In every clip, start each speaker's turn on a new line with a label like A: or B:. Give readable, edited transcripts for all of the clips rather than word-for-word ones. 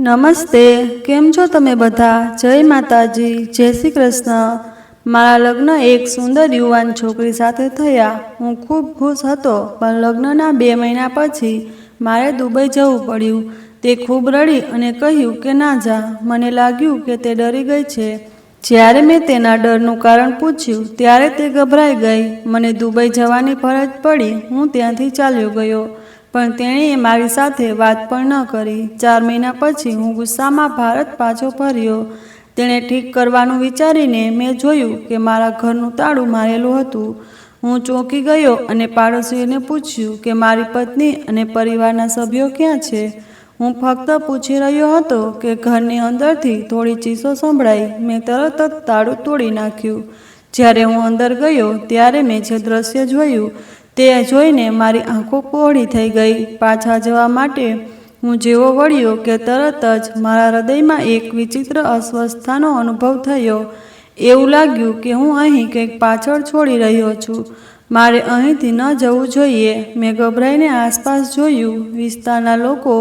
A: નમસ્તે, કેમ છો તમે બધા? જય માતાજી, જય શ્રી કૃષ્ણ। મારા લગ્ન એક સુંદર યુવાન છોકરી સાથે થયા। હું ખૂબ ખુશ હતો, પણ લગ્નના 2 મહિના પછી મારે દુબઈ જવું પડ્યું। તે ખૂબ રડી અને કહ્યું કે ના જા। મને લાગ્યું કે તે ડરી ગઈ છે। જ્યારે મેં તેના ડરનું કારણ પૂછ્યું ત્યારે તે ગભરાઈ ગઈ। મને દુબઈ જવાની ફરજ પડી। હું ત્યાંથી ચાલ્યો ગયો, પણ તેણીએ મારી સાથે વાત પણ ન કરી। 4 મહિના પછી હું ગુસ્સામાં ભારત પાછો ફર્યો। તેણે ઠીક કરવાનું વિચારીને મેં જોયું કે મારા ઘરનું તાળું મારેલું હતું। હું ચોંકી ગયો અને પાડોશીઓને પૂછ્યું કે મારી પત્ની અને પરિવારના સભ્યો ક્યાં છે। હું ફક્ત પૂછી રહ્યો હતો કે ઘરની અંદરથી થોડી ચીસો સંભળાઈ। મેં તરત જ તાળું તોડી નાખ્યું। જ્યારે હું અંદર ગયો ત્યારે મેં જે દ્રશ્ય જોયું તે જોઈને મારી આંખો પહોળી થઈ ગઈ। પાછા જવા માટે હું જેવો વળ્યો કે તરત જ મારા હૃદયમાં એક વિચિત્ર અસ્વસ્થતાનો અનુભવ થયો। એવું લાગ્યું કે હું અહીં કંઈક પાછળ છોડી રહ્યો છું। મારે અહીંથી ન જવું જોઈએ। મેં ગભરાઈને આસપાસ જોયું। વિસ્તારના લોકો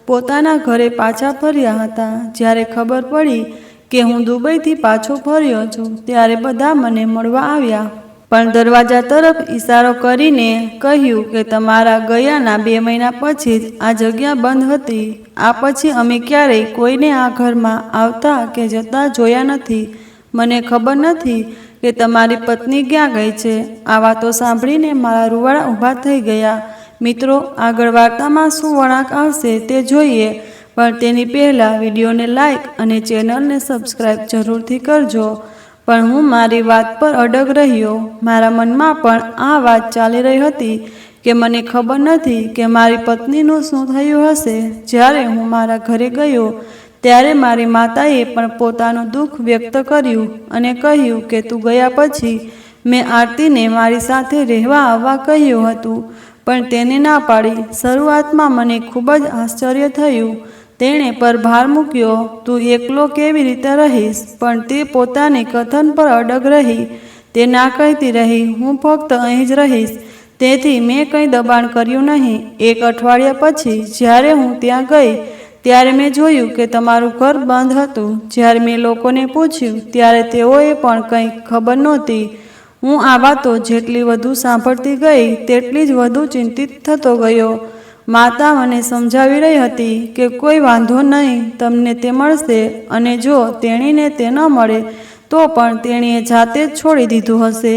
A: પોતાના ઘરે પાછા ફર્યા હતા। જ્યારે ખબર પડી કે હું દુબઈથી પાછો ફર્યો છું ત્યારે બધા મને મળવા આવ્યા, પણ દરવાજા તરફ ઈશારો કરીને કહ્યું કે તમારા ગયાના 2 મહિના પછી જ આ જગ્યા બંધ હતી। આ પછી અમે ક્યારેય કોઈને આ ઘરમાં આવતા કે જતા જોયા નથી। મને ખબર નથી કે તમારી પત્ની ક્યાં ગઈ છે। આ વાતો સાંભળીને મારા રૂવાડા ઊભા થઈ ગયા। મિત્રો, આગળ વાર્તામાં શું વળાંક આવશે તે જોઈએ, પણ તેની પહેલાં વિડીયોને લાઇક અને ચેનલને સબસ્ક્રાઈબ જરૂરથી કરજો। પણ હું મારી વાત પર અડગ રહ્યો। મારા મનમાં પણ આ વાત ચાલી રહી હતી કે મને ખબર નથી કે મારી પત્નીનું શું થયું હશે। જ્યારે હું મારા ઘરે ગયો ત્યારે મારી માતાએ પણ પોતાનું દુઃખ વ્યક્ત કર્યું અને કહ્યું કે તું ગયા પછી મેં આરતીને મારી સાથે રહેવા આવવા કહ્યું હતું, પણ તેને ના પાડી। શરૂઆતમાં મને ખૂબ જ આશ્ચર્ય થયું। તેણે પર ભાર મૂક્યો, તું એકલો કેવી રીતે રહીશ? પણ તે પોતાની કથન પર અડગ રહી। તે ના કહેતી રહી, હું ફક્ત અહીં જ રહીશ। તેથી મેં કંઈ દબાણ કર્યું નહીં। 1 અઠવાડિયા પછી જ્યારે હું ત્યાં ગઈ ત્યારે મેં જોયું કે તમારું ઘર બંધ હતું। જ્યારે મેં લોકોને પૂછ્યું ત્યારે તેઓએ પણ કંઈ ખબર નહોતી। હું આ વાતો જેટલી વધુ સાંભળતી ગઈ તેટલી જ વધુ ચિંતિત થતો ગયો। માતા મને સમજાવી રહી હતી કે કોઈ વાંધો નહીં, તમને તે મળશે, અને જો તેણીને તે ન મળે તો પણ તેણીએ જાતે જ છોડી દીધું હશે।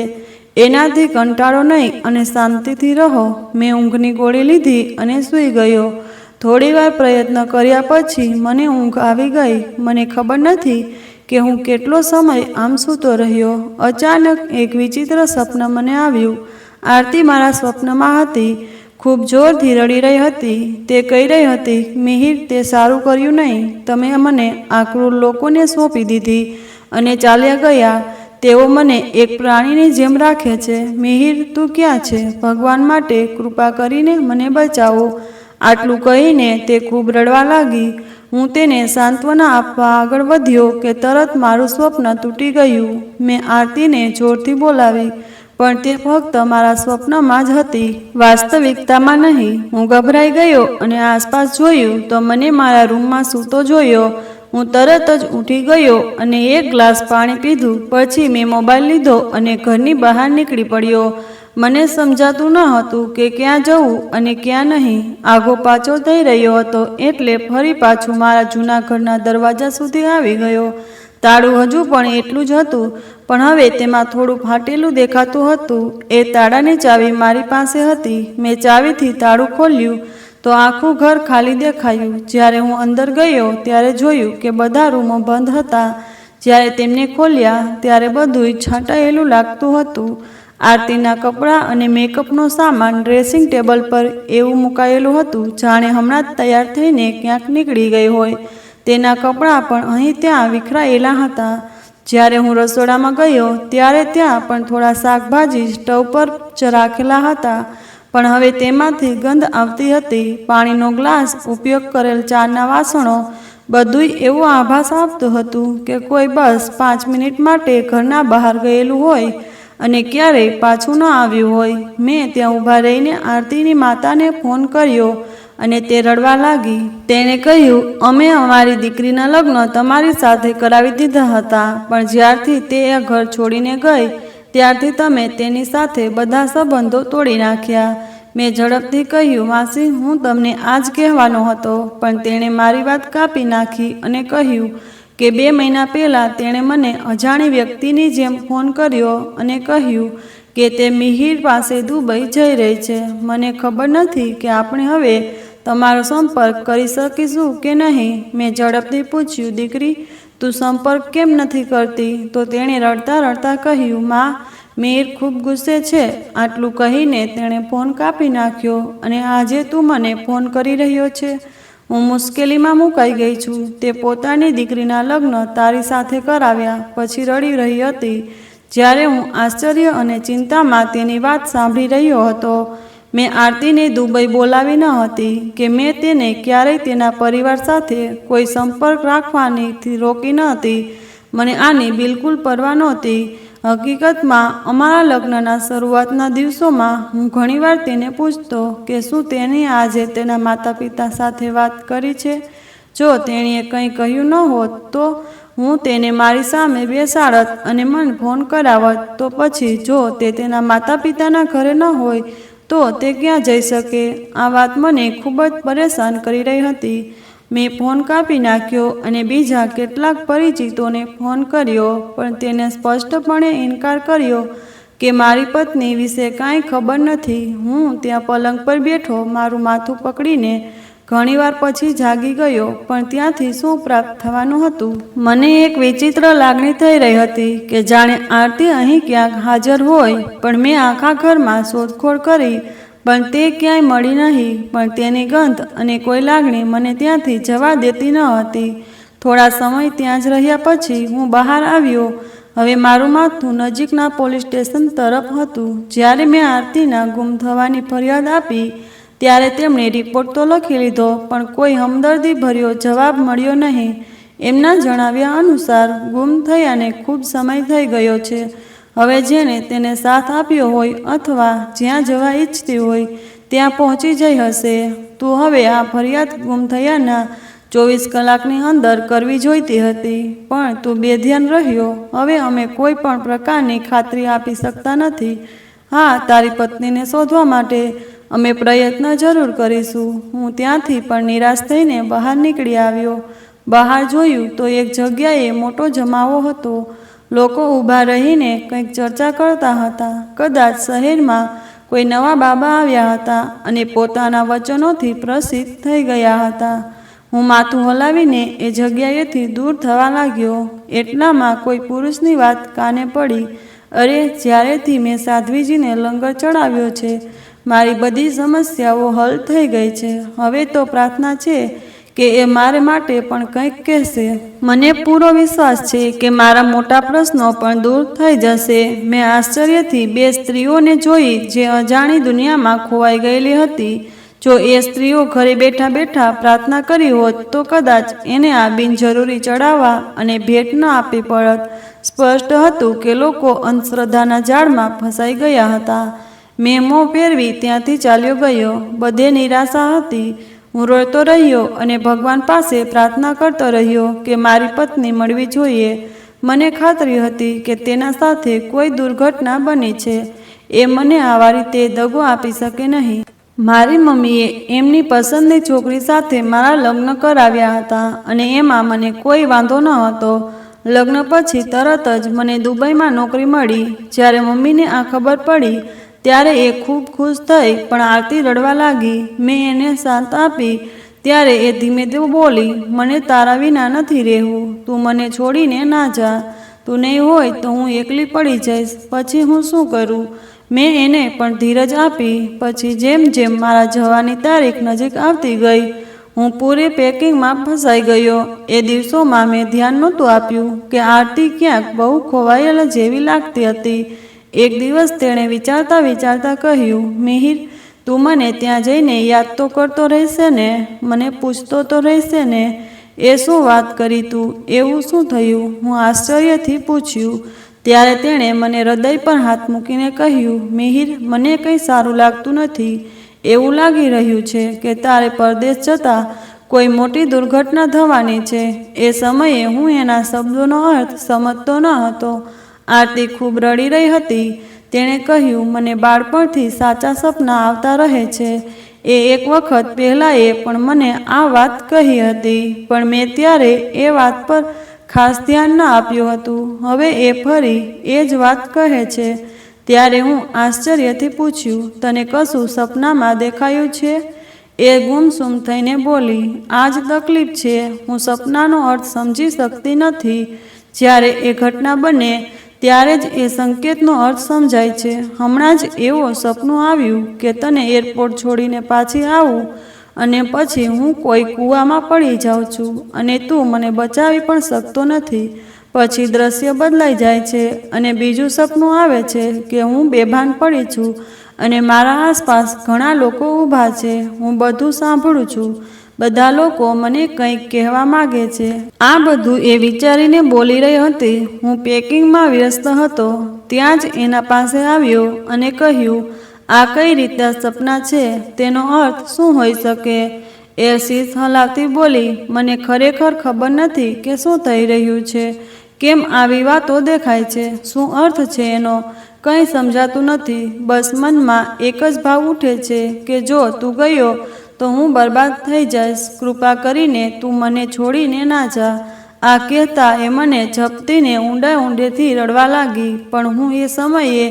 A: એનાથી કંટાળો નહીં અને શાંતિથી રહો। મેં ઊંઘની ગોળી લીધી અને સૂઈ ગયો। થોડીવાર પ્રયત્ન કર્યા પછી મને ઊંઘ આવી ગઈ। મને ખબર નથી કે હું કેટલો સમય આમ સૂતો રહ્યો। અચાનક એક વિચિત્ર સ્વપ્ન મને આવ્યું। આરતી મારા સ્વપ્નમાં હતી। ખૂબ જોરથી રડી રહી હતી। તે કહી રહી હતી, મિહિર, તે સારું કર્યું નહીં। તમે મને આ ક્રૂર લોકોને સોંપી દીધી અને ચાલ્યા ગયા। તેઓ મને એક પ્રાણીની જેમ રાખે છે। મિહિર, તું ક્યાં છે? ભગવાન માટે કૃપા કરીને મને બચાવો। આટલું કહીને તે ખૂબ રડવા લાગી। હું તેને સાંત્વના આપવા આગળ વધ્યો કે તરત મારું સ્વપ્ન તૂટી ગયું। મેં આરતીને જોરથી બોલાવી, પણ તે ફક્ત મારા સ્વપ્નમાં જ હતી, વાસ્તવિકતામાં નહીં। હું ગભરાઈ ગયો અને આસપાસ જોયું તો મને મારા રૂમમાં સૂતો જોયો। હું તરત જ ઉઠી ગયો અને 1 ગ્લાસ પાણી પીધું। પછી મેં મોબાઈલ લીધો અને ઘરની બહાર નીકળી પડ્યો। મને સમજાતું ન હતું કે ક્યાં જવું અને ક્યાં નહીં। આઘો પાછો થઈ રહ્યો હતો એટલે ફરી પાછું મારા જૂના ઘરના દરવાજા સુધી આવી ગયો। તાળું હજુ પણ એટલું જ હતું, પણ હવે તેમાં થોડું ફાટેલું દેખાતું હતું। એ તાળાની ચાવી મારી પાસે હતી। મેં ચાવીથી તાળું ખોલ્યું તો આખું ઘર ખાલી દેખાયું। જ્યારે હું અંદર ગયો ત્યારે જોયું કે બધા રૂમો બંધ હતા। જ્યારે તેમને ખોલ્યા ત્યારે બધું છાંટાયેલું લાગતું હતું। આરતીના કપડાં અને મેકઅપનો સામાન ડ્રેસિંગ ટેબલ પર એવું મુકાયેલું હતું જાણે હમણાં જ તૈયાર થઈને ક્યાંક નીકળી ગઈ હોય। તેના કપડાં પણ અહીં ત્યાં વિખરાયેલા હતા। જ્યારે હું રસોડામાં ગયો ત્યારે ત્યાં પણ થોડા શાકભાજી સ્ટવ પર જ રાખેલા હતા, પણ હવે તેમાંથી ગંધ આવતી હતી। પાણીનો ગ્લાસ, ઉપયોગ કરેલ ચાના વાસણો, બધુંય એવું આભાસ આપતું હતું કે કોઈ બસ 5 મિનિટ માટે ઘરના બહાર ગયેલું હોય અને ક્યારેય પાછું ન આવ્યું હોય। મેં ત્યાં ઊભા રહીને આરતીની માતાને ફોન કર્યો અને તે રડવા લાગી. તેણે કહ્યું, અમે અમારી દીકરીના લગ્ન તમારી સાથે કરાવી દીધા હતા, પણ જ્યારથી તે આ ઘર છોડીને ગઈ ત્યારથી તમે તેની સાથે બધા સંબંધો તોડી નાખ્યા. મેં ઝડપથી કહ્યું, માસી, હું તમને આ જ કહેવાનો હતો, પણ તેણે મારી વાત કાપી નાખી અને કહ્યું કે 2 મહિના પહેલાં તેણે મને અજાણી વ્યક્તિની જેમ ફોન કર્યો અને કહ્યું કે તે મિહિર પાસે દુબઈ જઈ રહી છે. મને ખબર નથી કે આપણે હવે તમારો સંપર્ક કરી શકીશું કે નહીં. મેં ઝડપથી પૂછ્યું, દીકરી, તું સંપર્ક કેમ નથી કરતી? તો તેણે રડતા રડતા કહ્યું, માં, મિહિર ખૂબ ગુસ્સે છે. આટલું કહીને તેણે ફોન કાપી નાખ્યો. અને આજે તું મને ફોન કરી રહ્યો છે? હું મુશ્કેલીમાં મુકાઈ ગઈ છું. તે પોતાની દીકરીના લગ્ન તારી સાથે કરાવ્યા પછી રડી રહી હતી. જ્યારે હું આશ્ચર્ય અને ચિંતામાં તેની વાત સાંભળી રહ્યો હતો, મેં આરતીને દુબઈ બોલાવી ન હતી કે મેં તેને ક્યારેય તેના પરિવાર સાથે કોઈ સંપર્ક રાખવાથી રોકી ન હતી. મને આની બિલકુલ પરવા નહોતી. હકીકતમાં અમારા લગ્નના શરૂઆતના દિવસોમાં હું ઘણીવાર તેને પૂછતો કે શું તેણે આજે તેના માતા પિતા સાથે વાત કરી છે. જો તેણીએ કંઈ કહ્યું ન હોત તો હું તેને મારી સામે બેસાડત અને મને ફોન કરાવત. તો પછી જો તે તેના માતા પિતાના ઘરે ન હોય તો તે ક્યાં જઈ શકે? આ વાત મને ખૂબ જ પરેશાન કરી રહી હતી. મેં ફોન કાપી નાખ્યો અને બીજા કેટલાક પરિચિતોને ફોન કર્યો, પણ તેને સ્પષ્ટપણે ઇનકાર કર્યો કે મારી પત્ની વિશે કાંઈ ખબર નથી. હું ત્યાં પલંગ પર બેઠો મારું માથું પકડીને ઘણીવાર પછી જાગી ગયો, પણ ત્યાંથી શું પ્રાપ્ત થવાનું હતું? મને એક વિચિત્ર લાગણી થઈ રહી હતી કે જાણે આરતી અહીં ક્યાંક હાજર હોય, પણ મેં આખા ઘરમાં શોધખોળ કરી પણ તે ક્યાંય મળી નહીં. પણ તેની ગંધ અને કોઈ લાગણી મને ત્યાંથી જવા દેતી ન હતી. થોડા સમય ત્યાં જ રહ્યા પછી હું બહાર આવ્યો. હવે મારું માથું નજીકના પોલીસ સ્ટેશન તરફ હતું. જ્યારે મેં આરતીના ગુમ થવાની ફરિયાદ આપી ત્યારે તેમણે રિપોર્ટ તો લખી લીધો, પણ કોઈ હમદર્દી ભર્યો જવાબ મળ્યો નહીં. એમના જણાવ્યા અનુસાર ગુમ થયાને ખૂબ સમય થઈ ગયો છે. હવે જેણે તેને સાથ આપ્યો હોય અથવા જ્યાં જવા ઈચ્છતી હોય ત્યાં પહોંચી જઈ હશે. તું હવે આ ફરિયાદ ગુમ થયાના 24 કલાકની અંદર કરવી જોઈતી હતી, પણ તું બેધ્યાન રહ્યો. હવે અમે કોઈ પણ પ્રકારની ખાતરી આપી શકતા નથી. હા, તારી પત્નીને શોધવા માટે અમે પ્રયત્ન જરૂર કરીશું. હું ત્યાંથી પણ નિરાશ થઈને બહાર નીકળી આવ્યો. બહાર જોયું તો એક જગ્યાએ મોટો જમાવો હતો. લોકો ઊભા રહીને કંઈક ચર્ચા કરતા હતા. કદાચ શહેરમાં કોઈ નવા બાબા આવ્યા હતા અને પોતાના વચનોથી પ્રસિદ્ધ થઈ ગયા હતા. હું માથું હલાવીને એ જગ્યાએથી દૂર થવા લાગ્યો. એટલામાં કોઈ પુરુષની વાત કાને પડી. અરે, જ્યારેથી મેં સાધ્વીજીને લંગર ચડાવ્યો છે મારી બધી સમસ્યાઓ હલ થઈ ગઈ છે. હવે તો પ્રાર્થના છે કે એ મારે માટે પણ કંઈક કહેશે. મને પૂરો વિશ્વાસ છે કે મારા મોટા પ્રશ્નો પણ દૂર થઈ જશે. મેં આશ્ચર્યથી 2 સ્ત્રીઓને જોઈ જે અજાણી દુનિયામાં ખોવાઈ ગયેલી હતી. જો એ સ્ત્રીઓ ઘરે બેઠા બેઠા પ્રાર્થના કરી હોત તો કદાચ એને આ બિનજરૂરી ચડાવવા અને ભેટ ન આપવી પડત. સ્પષ્ટ હતું કે લોકો અંધશ્રદ્ધાના જાળમાં ફસાઈ ગયા હતા. મેં મોં ફેરવી ત્યાંથી ચાલ્યો ગયો. બધે નિરાશા હતી. હું રડતો રહ્યો અને ભગવાન પાસે પ્રાર્થના કરતો રહ્યો કે મારી પત્ની મળવી જોઈએ. મને ખાતરી હતી કે તેના સાથે કોઈ દુર્ઘટના બની છે. એ મને આવા રીતે દગો આપી શકે નહીં. મારી મમ્મીએ એમની પસંદની છોકરી સાથે મારા લગ્ન કરાવ્યા હતા અને એમાં મને કોઈ વાંધો ન હતો. લગ્ન પછી તરત જ મને દુબઈમાં નોકરી મળી. જ્યારે મમ્મીને આ ખબર પડી ત્યારે એ ખૂબ ખુશ થઈ, પણ આરતી રડવા લાગી. મેં એને શાંત આપી ત્યારે એ ધીમે ધીમે બોલી, મને તારા વિના નથી રહેવું. તું મને છોડીને ના જા. તું નહીં હોય તો હું એકલી પડી જઈશ. પછી હું શું કરું? મેં એને પણ ધીરજ આપી. પછી જેમ જેમ મારા જવાની તારીખ નજીક આવતી ગઈ હું પૂરી પેકિંગમાં ફસાઈ ગયો. એ દિવસોમાં મેં ધ્યાન નહોતું આપ્યું કે આરતી ક્યાંક બહુ ખોવાયેલ જેવી લાગતી હતી. એક દિવસ તેણે વિચારતા વિચારતા કહ્યું, મિહિર, તું મને ત્યાં જઈને યાદ તો કરતો રહેશે ને? મને પૂછતો તો રહેશે ને? એ શું વાત કરી તું? એવું શું થયું? હું આશ્ચર્યથી પૂછ્યું. ત્યારે તેણે મને હૃદય પર હાથ મૂકીને કહ્યું, મિહિર, મને કંઈ સારું લાગતું નથી. એવું લાગી રહ્યું છે કે તારે પરદેશ જતાં કોઈ મોટી દુર્ઘટના થવાની છે. એ સમયે હું એના શબ્દોનો અર્થ સમજતો ન હતો. આરતી ખૂબ રડી રહી હતી. તેણે કહ્યું, મને બાળપણથી સાચા સપના આવતા રહે છે. એ એક વખત પહેલાંએ પણ મને આ વાત કહી હતી, પણ મેં ત્યારે એ વાત પર ખાસ ધ્યાન ન આપ્યું હતું. હવે એ ફરી એ જ વાત કહે છે. ત્યારે હું આશ્ચર્યથી પૂછ્યું, તને કશું સપનામાં દેખાયું છે? એ ગુમસુમ થઈને બોલી, આ જ તકલીફ છે, હું સપનાનો અર્થ સમજી શકતી નથી. જ્યારે એ ઘટના બને ત્યારે જ એ સંકેતનો અર્થ સમજાય છે. હમણાં જ એવું સપનું આવ્યું કે તને એરપોર્ટ છોડીને પાછી આવું અને પછી હું કોઈ કૂવામાં પડી જાઉં છું અને તું મને બચાવી પણ શકતો નથી. પછી દ્રશ્ય બદલાઈ જાય છે અને બીજું સપનું આવે છે કે હું બેભાન પડી છું અને મારા આસપાસ ઘણા લોકો ઊભા છે. હું બધું સાંભળું છું. બધા લોકો મને કંઈક કહેવા માગે છે. આ બધું એ વિચારીને બોલી રહી હતી. હું પેકિંગમાં વ્યસ્ત હતો. ત્યાં જ એના પાસે આવ્યો અને કહ્યું, આ કઈ રીતના સપના છે? તેનો અર્થ શું હોઈ શકે? એ શીશ હલાવતી બોલી, મને ખરેખર ખબર નથી કે શું થઈ રહ્યું છે. કેમ આવી વાતો દેખાય છે? શું અર્થ છે એનો? કંઈ સમજાતું નથી. બસ મનમાં એક જ ભાવ ઉઠે છે કે જો તું ગયો તો હું બરબાદ થઈ જઈશ. કૃપા કરીને તું મને છોડીને ના જા. આ કહેતા એ મને ઝપટીને ઊંડેથી રડવા લાગી. પણ હું એ સમયે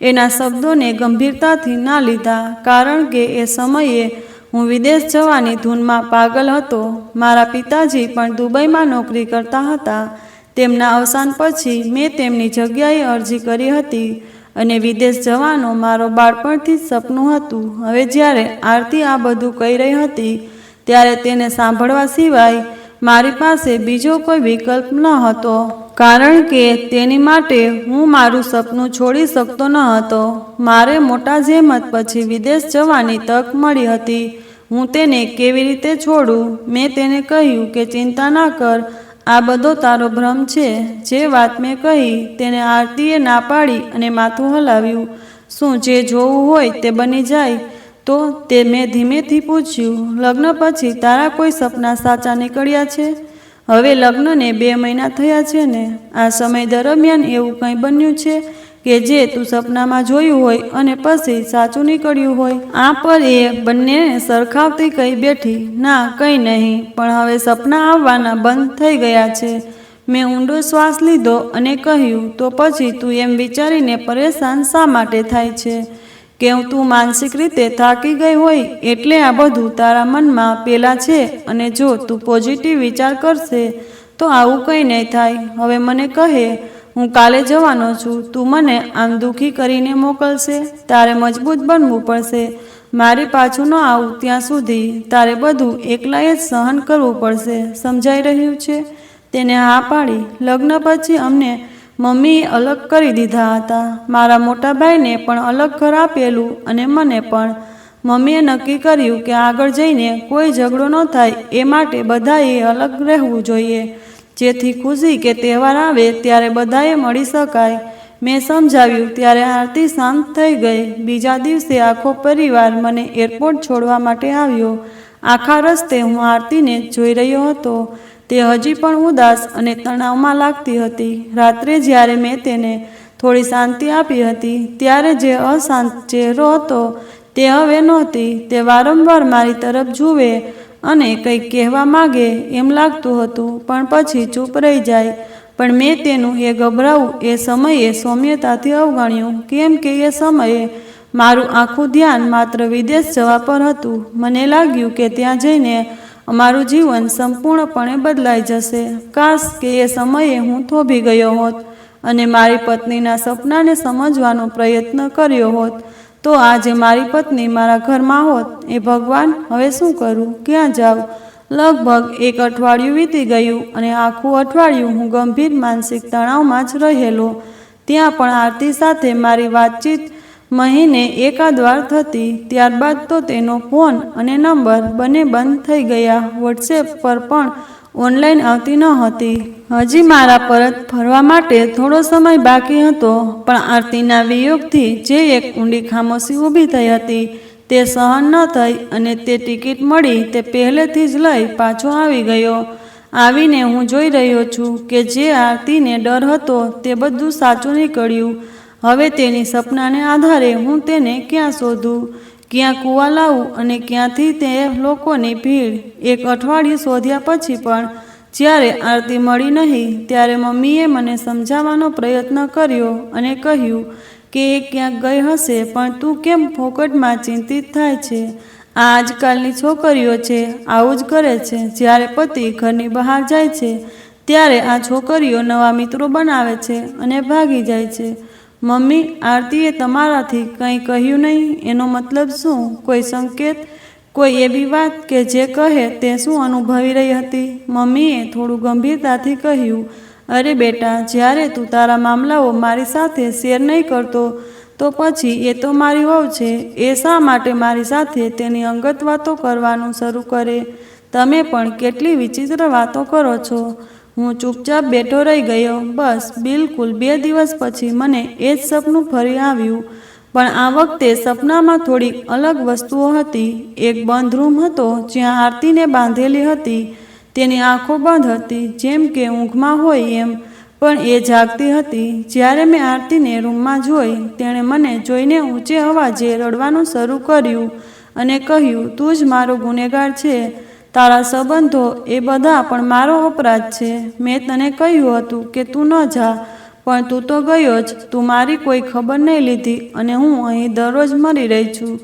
A: એના શબ્દોને ગંભીરતાથી ના લીધા, કારણ કે એ સમયે હું વિદેશ જવાની ધૂનમાં પાગલ હતો. મારા પિતાજી પણ દુબઈમાં નોકરી કરતા હતા. તેમના અવસાન પછી મેં તેમની જગ્યાએ અરજી કરી હતી અને વિદેશ જવાનું મારો બાળપણથી જ સપનું હતું. હવે જ્યારે આરતી આ બધું કહી રહી હતી ત્યારે તેને સાંભળવા સિવાય મારી પાસે બીજો કોઈ વિકલ્પ ન હતો, કારણ કે તેની માટે હું મારું સપનું છોડી શકતો ન હતો. મારે મોટા જહેમત પછી વિદેશ જવાની તક મળી હતી. હું તેને કેવી રીતે છોડું? મેં તેને કહ્યું કે ચિંતા ના કર, આ બધો તારો ભ્રમ છે. જે વાત મેં કહી તેને આરતીએ ના પાડી અને માથું હલાવ્યું. શું જે જોવું હોય તે બની જાય? તો તે મેં ધીમેથી પૂછ્યું, લગ્ન પછી તારા કોઈ સપના સાચા નીકળ્યા છે? હવે લગ્નને 2 મહિના થયા છે ને? આ સમય દરમિયાન એવું કંઈ બન્યું છે કે જે તું સપનામાં જોયું હોય અને પછી સાચું નીકળ્યું હોય? આ પર એ બંનેને સરખાવતી કહી બેઠી, ના કંઈ નહીં, પણ હવે સપના આવવાના બંધ થઈ ગયા છે. મેં ઊંડો શ્વાસ લીધો અને કહ્યું, તો પછી તું એમ વિચારીને પરેશાન શા માટે થાય છે કે તું માનસિક રીતે થાકી ગઈ હોય એટલે આ બધું તારા મનમાં પેલા છે? અને જો તું પોઝિટિવ વિચાર કરશે તો આવું કંઈ નહીં થાય. હવે મને કહે, હું કાલે જવાનો છું. તું મને આમ દુઃખી કરીને મોકલશે? તારે મજબૂત બનવું પડશે. મારી પાછું ન આવું ત્યાં સુધી તારે બધું એકલાએ જ સહન કરવું પડશે. સમજાઈ રહ્યું છે? તેને હા પાડી. લગ્ન પછી અમને મમ્મીએ અલગ કરી દીધા હતા. મારા મોટા ભાઈને પણ અલગ ઘર આપેલું અને મને પણ. મમ્મીએ નક્કી કર્યું કે આગળ જઈને કોઈ ઝઘડો ન થાય એ માટે બધાએ અલગ રહેવું જોઈએ, જેથી ખુશી કે તહેવાર આવે ત્યારે બધાએ મળી શકાય. મેં સમજાવ્યું ત્યારે આરતી શાંત થઈ ગઈ. બીજા દિવસે આખો પરિવાર મને એરપોર્ટ છોડવા માટે આવ્યો. આખા રસ્તે હું આરતીને જોઈ રહ્યો હતો. તે હજી પણ ઉદાસ અને તણાવમાં લાગતી હતી. રાત્રે જ્યારે મેં તેને થોડી શાંતિ આપી હતી ત્યારે જે અશાંત ચહેરો હતો તે હવે નહોતી. તે વારંવાર મારી તરફ જુએ અને કંઈક કહેવા માગે એમ લાગતું હતું, પણ પછી ચૂપ રહી જાય. પણ મેં તેનું એ ગભરાવું એ સમયે સૌમ્યતાથી અવગણ્યું, કેમ કે એ સમયે મારું આખું ધ્યાન માત્ર વિદેશ જવા પર હતું. મને લાગ્યું કે ત્યાં જઈને અમારું જીવન સંપૂર્ણપણે બદલાઈ જશે. કાશ કે એ સમયે હું થોભી ગયો હોત અને મારી પત્નીના સપનાને સમજવાનો પ્રયત્ન કર્યો હોત, તો આજે મારી પત્ની મારા ઘરમાં હોત. એ ભગવાન, હવે શું કરું? ક્યાં જાઉં? લગભગ 1 અઠવાડિયું વીતી ગયું અને આખું અઠવાડિયું હું ગંભીર માનસિક તણાવમાં જ રહેલો. ત્યાં પણ આરતી સાથે મારી વાતચીત મહિને એકાદ વાર થતી. ત્યારબાદ તો તેનો ફોન અને નંબર બંને બંધ થઈ ગયા. વોટ્સએપ પર પણ ઓનલાઈન આવતી ન હતી. હજી મારા પરત ફરવા માટે થોડો સમય બાકી હતો, પણ આરતીના વિયોગથી જે એક ઊંડી ખામોશી ઊભી થઈ હતી તે સહન ન થઈ અને તે ટિકિટ મળી તે પહેલેથી જ લઈ પાછો આવી ગયો. આવીને હું જોઈ રહ્યો છું કે જે આરતીને ડર હતો તે બધું સાચું નીકળ્યું. હવે તેની સપનાને આધારે હું તેને ક્યાં શોધું, ક્યાં કૂવા લાવું અને ક્યાંથી તે લોકોની ભીડ. 1 અઠવાડિયું શોધ્યા પછી પણ જ્યારે આરતી મળી નહીં ત્યારે મમ્મીએ મને સમજાવવાનો પ્રયત્ન કર્યો અને કહ્યું કે એ ક્યાંક ગઈ હશે, પણ તું કેમ ફોકટમાં ચિંતિત થાય છે? આ આજકાલની છોકરીઓ છે, આવું જ કરે છે. જ્યારે પતિ ઘરની બહાર જાય છે ત્યારે આ છોકરીઓ નવા મિત્રો બનાવે છે અને ભાગી જાય છે. મમ્મી, આરતીએ તમારાથી કંઈ કહ્યું નહીં? એનો મતલબ શું? કોઈ સંકેત, કોઈ એવી વાત કે જે કહે તે શું અનુભવી રહી હતી? મમ્મીએ થોડું ગંભીરતાથી કહ્યું, અરે બેટા, જ્યારે તું તારા મામલાઓ મારી સાથે શેર નહીં કરતો તો પછી એ તો મારી વહુ છે, એ શા માટે મારી સાથે તેની અંગત વાતો કરવાનું શરૂ કરે? તમે પણ કેટલી વિચિત્ર વાતો કરો છો. હું ચૂપચાપ બેઠો રહી ગયો. બસ બિલકુલ 2 દિવસ પછી મને એ જ સપનું ફરી આવ્યું, પણ આ વખતે સપનામાં થોડીક અલગ વસ્તુઓ હતી. એક બંધ રૂમ હતો જ્યાં આરતીને બાંધેલી હતી. તેની આંખો બંધ હતી, જેમ કે ઊંઘમાં હોય એમ, પણ એ જાગતી હતી. જ્યારે મેં આરતીને રૂમમાં જોઈ, તેણે મને જોઈને ઊંચે અવાજે રડવાનું શરૂ કર્યું અને કહ્યું, તું જ મારો ગુનેગાર છે. તારા સંબંધો એ બધા પણ મારો અપરાધ છે. મેં તને કહ્યું હતું કે તું ન જા, પણ તું તો ગયો જ. તું મારી કોઈ ખબર નહીં લીધી અને હું અહીં દરરોજ મરી રહી છું.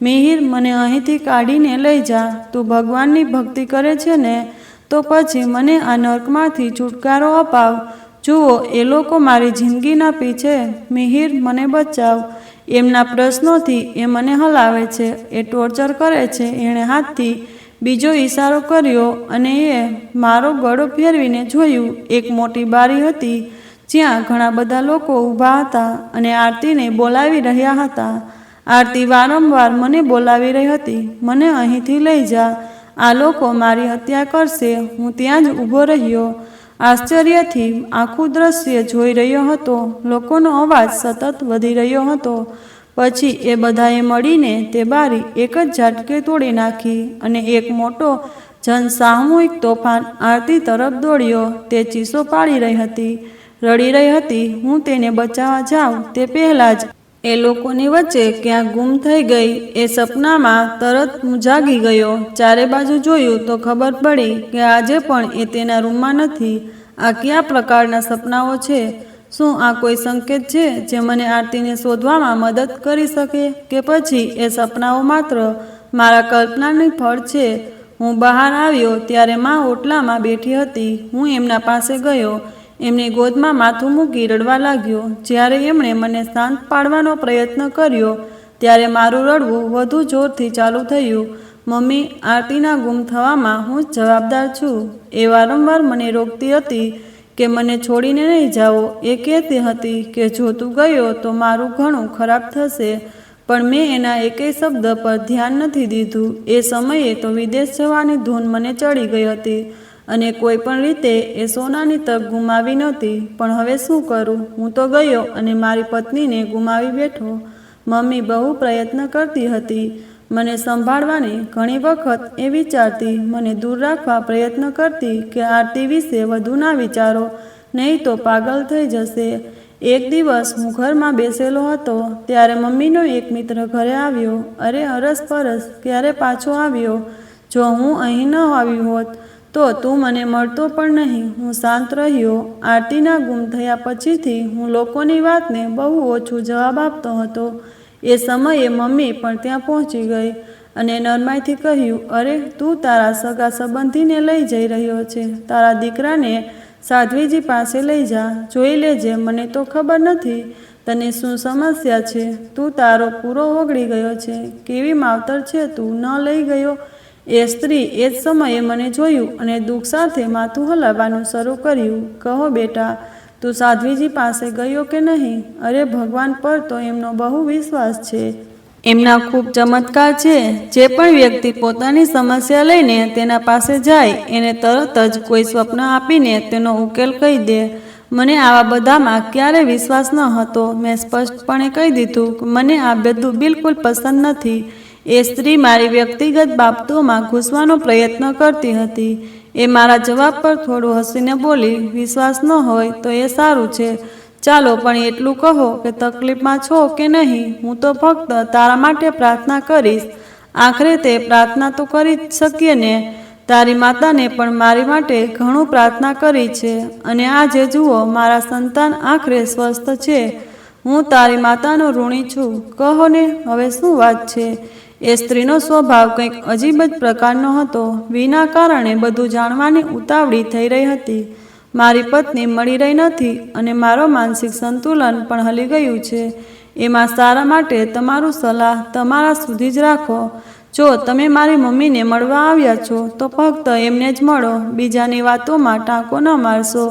A: મિહિર, મને અહીંથી કાઢીને લઈ જા. તું ભગવાનની ભક્તિ કરે છે ને, તો પછી મને આ નર્કમાંથી છુટકારો અપાવ. જુઓ, એ લોકો મારી જિંદગીના પીછે. મિહિર, મને બચાવ. એમના પ્રશ્નોથી એ મને હલાવે છે, એ ટોર્ચર કરે છે. એણે હાથથી બીજો ઈશારો કર્યો અને એ મારો ગળો ફેરવીને જોયું. એક મોટી બારી હતી જ્યાં ઘણા બધા લોકો ઊભા હતા અને આરતીને બોલાવી રહ્યા હતા. આરતી વારંવાર મને બોલાવી રહી હતી, મને અહીંથી લઈ જા, આ લોકો મારી હત્યા કરશે. હું ત્યાં જ ઊભો રહ્યો, આશ્ચર્યથી આખું દ્રશ્ય જોઈ રહ્યો હતો. લોકોનો અવાજ સતત વધી રહ્યો હતો. પછી એ બધાએ મળીને તે બારી એક જ ઝાટકે તોડી નાખી અને એક મોટો જનસામૂહિક તોફાન આરતી તરફ દોડ્યો. તે ચીસો પાડી રહી હતી, રડી રહી હતી. હું તેને બચાવવા જાઉં તે પહેલાં જ એ લોકોની વચ્ચે ક્યાંક ગુમ થઈ ગઈ. એ સપનામાં તરત હું જાગી ગયો. ચારે બાજુ જોયું તો ખબર પડી કે આજે પણ એ તેના રૂમમાં નથી. આ કયા પ્રકારના સપનાઓ છે? શું આ કોઈ સંકેત છે જે મને આરતીને શોધવામાં મદદ કરી શકે, કે પછી એ સપનાઓ માત્ર મારા કલ્પનાની ફળ છે? હું બહાર આવ્યો ત્યારે માં ઓટલામાં બેઠી હતી. હું એમના પાસે ગયો, એમની ગોદમાં માથું મૂકી રડવા લાગ્યો. જ્યારે એમણે મને શાંત પાડવાનો પ્રયત્ન કર્યો ત્યારે મારું રડવું વધુ જોરથી ચાલુ થયું. મમ્મી, આરતીના ગુમ થવામાં હું જ જવાબદાર છું. એ વારંવાર મને રોકતી હતી કે મને છોડીને નહીં જાઓ. એ કહેતી હતી કે જો તું ગયો તો મારું ઘણું ખરાબ થશે, પણ મેં એના એકેય શબ્દ પર ધ્યાન નથી દીધું. એ સમયે તો વિદેશ જવાની ધૂન મને ચડી ગઈ હતી અને કોઈ પણ રીતે એ સોનાની તક ગુમાવી નહોતી. પણ હવે શું કરું? હું તો ગયો અને મારી પત્નીને ગુમાવી બેઠો. મમ્મી બહુ પ્રયત્ન કરતી હતી મને સંભાળવાની. ઘણી વખત એ વિચારતી, મને દૂર રાખવા પ્રયત્ન કરતી કે આરતી વિશે વધુ ના વિચારો, નહીં તો પાગલ થઈ જશે. એક દિવસ હું ઘરમાં બેસેલો હતો ત્યારે મમ્મીનો એક મિત્ર ઘરે આવ્યો. અરે અરસપરસ ક્યારે પાછો આવ્યો? જો હું અહીં ન આવી હોત તો તું મને મળતો પણ નહીં. હું શાંત રહ્યો. આરતીના ગુમ થયા પછીથી હું લોકોની વાતને બહુ ઓછું જવાબ આપતો હતો. એ સમયે મમ્મી પણ ત્યાં પહોંચી ગઈ અને નરમાઈથી કહ્યું, અરે તું તારા સગા સંબંધીને લઈ જઈ રહ્યો છે. તારા દીકરાને સાધ્વીજી પાસે લઈ જા. જોઈ લેજે, મને તો ખબર નથી તને શું સમસ્યા છે. તું તારો પૂરો ઓગળી ગયો છે. કેવી માવતર છે તું, ન લઈ ગયો? એ સ્ત્રી એ જ સમયે મને જોયું અને દુઃખ સાથે માથું હલાવવાનું શરૂ કર્યું. કહો બેટા, તું સાધ્વીજી પાસે ગયો કે નહીં? અરે ભગવાન પર તો એમનો બહુ વિશ્વાસ છે. એમના ખૂબ ચમત્કાર છે. જે પણ વ્યક્તિ પોતાની સમસ્યા લઈને તેના પાસે જાય એને તરત જ કોઈ સ્વપ્ન આપીને તેનો ઉકેલ કહી દે. મને આવા બધામાં ક્યારે વિશ્વાસ ન હતો. મેં સ્પષ્ટપણે કહી દીધું કે મને આ બધું બિલકુલ પસંદ નથી. એ સ્ત્રી મારી વ્યક્તિગત બાબતોમાં ઘૂસવાનો પ્રયત્ન કરતી હતી. એ મારા જવાબ પર થોડું હસીને બોલી, વિશ્વાસ ન હોય તો એ સારું છે. ચાલો પણ એટલું કહો કે તકલીફમાં છો કે નહીં. હું તો ફક્ત તારા માટે પ્રાર્થના કરીશ. આખરે તે પ્રાર્થના તો કરી જ શકીએ ને. તારી માતાને પણ મારી માટે ઘણું પ્રાર્થના કરી છે અને આજે જુઓ મારા સંતાન આખરે સ્વસ્થ છે. હું તારી માતાનો ઋણી છું. કહો ને હવે શું વાત છે? એ સ્ત્રીનો સ્વભાવ કંઈક અજીબ જ પ્રકારનો હતો. વિના કારણે બધું જાણવાની ઉતાવળી થઈ રહી હતી. મારી પત્ની મળી રહી નથી અને મારો માનસિક સંતુલન પણ હલી ગયું છે. એમાં સારા માટે તમારું સલાહ તમારા સુધી જ રાખો. જો તમે મારી મમ્મીને મળવા આવ્યા છો તો ફક્ત એમને જ મળો. બીજાની વાતોમાં ટાંકો ન મારશો.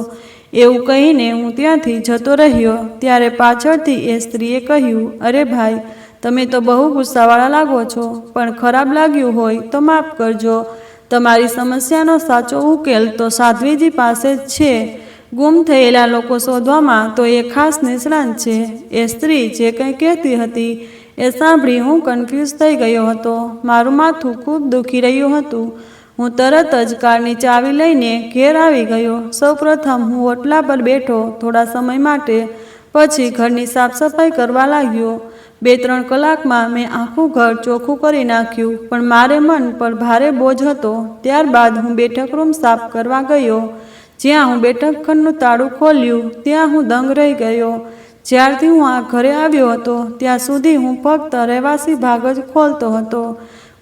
A: એવું કહીને હું ત્યાંથી જતો રહ્યો. ત્યારે પાછળથી એ સ્ત્રીએ કહ્યું, અરે ભાઈ, તમે તો બહુ ગુસ્સાવાળા લાગો છો. પણ ખરાબ લાગ્યું હોય તો માફ કરજો. તમારી સમસ્યાનો સાચો ઉકેલ તો સાધ્વીજી પાસે જ છે. ગુમ થયેલા લોકો શોધવામાં તો એ ખાસ નિષ્ણાંત છે. એ સ્ત્રી જે કંઈ કહેતી હતી એ સાંભળી હું કન્ફ્યુઝ થઈ ગયો હતો. મારું માથું ખૂબ દુખી રહ્યું હતું. હું તરત જ કારની ચાવી લઈને ઘેર આવી ગયો. સૌપ્રથમ હું ઓટલા પર બેઠો થોડા સમય માટે. પછી ઘરની સાફ સફાઈ કરવા લાગ્યો. 2-3 કલાકમાં મેં આખું ઘર ચોખ્ખું કરી નાખ્યું. પણ મારે મન પર ભારે બોજ હતો. ત્યારબાદ હું બેઠક રૂમ સાફ કરવા ગયો. જ્યાં હું બેઠક ખંડનું તાળું ખોલ્યું ત્યાં હું દંગ રહી ગયો. જ્યારથી હું આ ઘરે આવ્યો હતો ત્યાં સુધી હું ફક્ત રહેવાસી ભાગ જ ખોલતો હતો.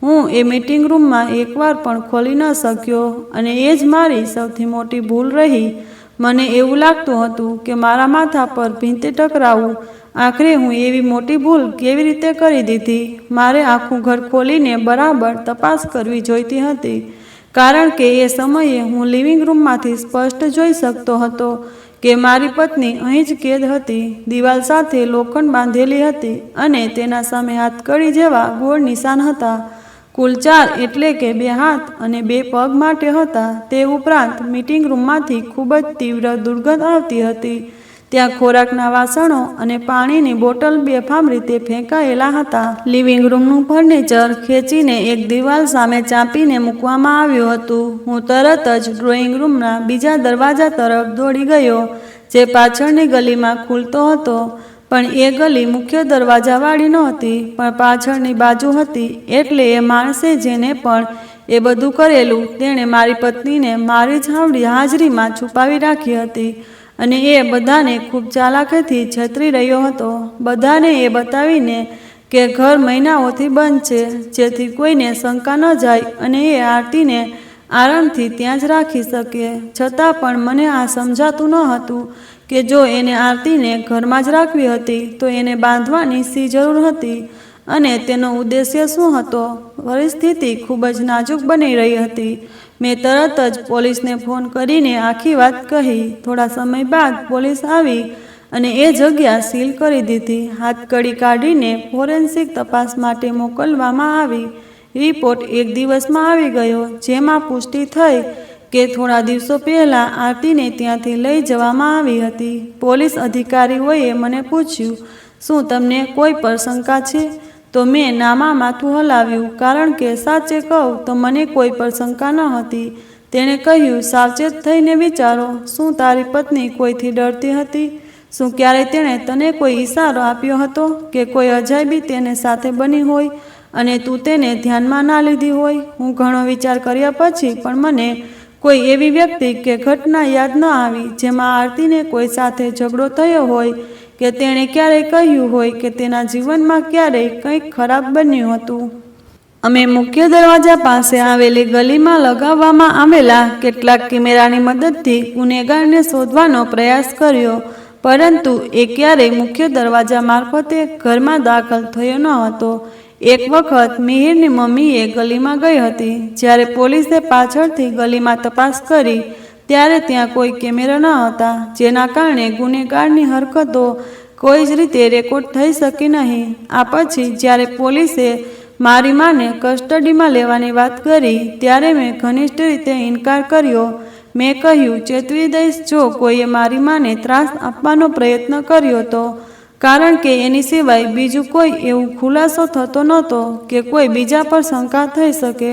A: હું એ મીટિંગ રૂમમાં એકવાર પણ ખોલી ન શક્યો અને એ જ મારી સૌથી મોટી ભૂલ રહી. મને એવું લાગતું હતું કે મારા માથા પર ભીંતે ટકરાવું. આખરે હું એવી મોટી ભૂલ કેવી રીતે કરી દીધી? મારે આખું ઘર ખોલીને બરાબર તપાસ કરવી જોઈતી હતી. કારણ કે એ સમયે હું લિવિંગ રૂમમાંથી સ્પષ્ટ જોઈ શકતો હતો કે મારી પત્ની અહીં જ કેદ હતી. દિવાલ સાથે લોખંડ બાંધેલી હતી અને તેના સામે હાથકડી જેવા ગોળ નિશાન હતા. કુલ 4 એટલે કે 2 હાથ અને 2 પગ માટે હતા. તે ઉપરાંત મીટિંગ રૂમમાંથી ખૂબ જ તીવ્ર દુર્ગંધ આવતી હતી. ત્યાં ખોરાકના વાસણો અને પાણીની બોટલ બેફામ રીતે ફેંકાયેલા હતા. લિવિંગ રૂમનું ફર્નિચર ખેંચીને એક દિવાલ સામે ચાંપીને મૂકવામાં આવ્યું હતું. હું તરત જ ડ્રોઈંગ રૂમના બીજા દરવાજા તરફ દોડી ગયો જે પાછળની ગલીમાં ખુલતો હતો. પણ એ ગલી મુખ્ય દરવાજાવાળી નહોતી પણ પાછળની બાજુ હતી. એટલે એ માણસે જેને પણ એ બધું કરેલું તેણે મારી પત્નીને મારી જ હાજરીમાં છુપાવી રાખી હતી અને એ બધાને ખૂબ ચાલાકીથી છેતરી રહ્યો હતો. બધાને એ બતાવીને કે ઘર મહિનાઓથી બંધ છે જેથી કોઈને શંકા ન જાય અને એ આરતીને આરામથી ત્યાં જ રાખી શકે. છતાં પણ મને આ સમજાતું ન હતું કે જો એને આરતીને ઘરમાં જ રાખવી હતી તો એને બાંધવાની શી જરૂર હતી અને તેનો ઉદ્દેશ્ય શું હતો? પરિસ્થિતિ ખૂબ જ નાજુક બની રહી હતી. મેં તરત જ પોલીસને ફોન કરીને આખી વાત કહી. થોડા સમય બાદ પોલીસ આવી અને એ જગ્યા સીલ કરી દીધી. હાથકડી કાઢીને ફોરેન્સિક તપાસ માટે મોકલવામાં આવી. રિપોર્ટ 1 દિવસમાં આવી ગયો જેમાં પુષ્ટિ થઈ કે થોડા દિવસો પહેલાં આરતીને ત્યાંથી લઈ જવામાં આવી હતી. પોલીસ અધિકારીઓએ મને પૂછ્યું, શું તમને કોઈ પર શંકા છે? તો મેં નામાં માથું હલાવ્યું કારણ કે સાચે કહું તો મને કોઈ પર શંકા ન હતી. તેણે કહ્યું, સાવચેત થઈને વિચારો. શું તારી પત્ની કોઈથી ડરતી હતી? શું ક્યારે તેણે તને કોઈ ઈશારો આપ્યો હતો કે કોઈ અજાયબી તેને સાથે બની હોય અને તું તેને ધ્યાનમાં ના લીધી હોય? હું ઘણો વિચાર કર્યા પછી પણ મને કોઈ એવી વ્યક્તિ કે ઘટના યાદ ન આવી જેમાં આરતીને કોઈ સાથે ઝઘડો થયો હોય કે તેણે ક્યારેય કહ્યું હોય કે તેના જીવનમાં ક્યારેય કંઈક ખરાબ બન્યું હતું. અમે મુખ્ય દરવાજા પાસે આવેલી ગલીમાં લગાવવામાં આવેલા કેટલાક કેમેરાની મદદથી ગુનેગારને શોધવાનો પ્રયાસ કર્યો પરંતુ એ ક્યારેય મુખ્ય દરવાજા મારફતે ઘરમાં દાખલ થયો ન હતો. એક વખત મિહિરની મમ્મીએ ગલીમાં ગઈ હતી. જ્યારે પોલીસે પાછળથી ગલીમાં તપાસ કરી ત્યારે ત્યાં કોઈ કેમેરા ન હતા જેના કારણે ગુનેગારની હરકતો કોઈ જ રીતે રેકોર્ડ થઈ શકી નહીં. આ પછી જ્યારે પોલીસે મારી માને કસ્ટડીમાં લેવાની વાત કરી ત્યારે મેં ઘનિષ્ઠ રીતે ઇનકાર કર્યો. મેં કહ્યું, ચેતવી દઈશ જો કોઈએ મારી માને ત્રાસ આપવાનો પ્રયત્ન કર્યો તો. કારણ કે એની સિવાય બીજું કોઈ એવું ખુલાસો થતો નહોતો કે કોઈ બીજા પર શંકા થઈ શકે.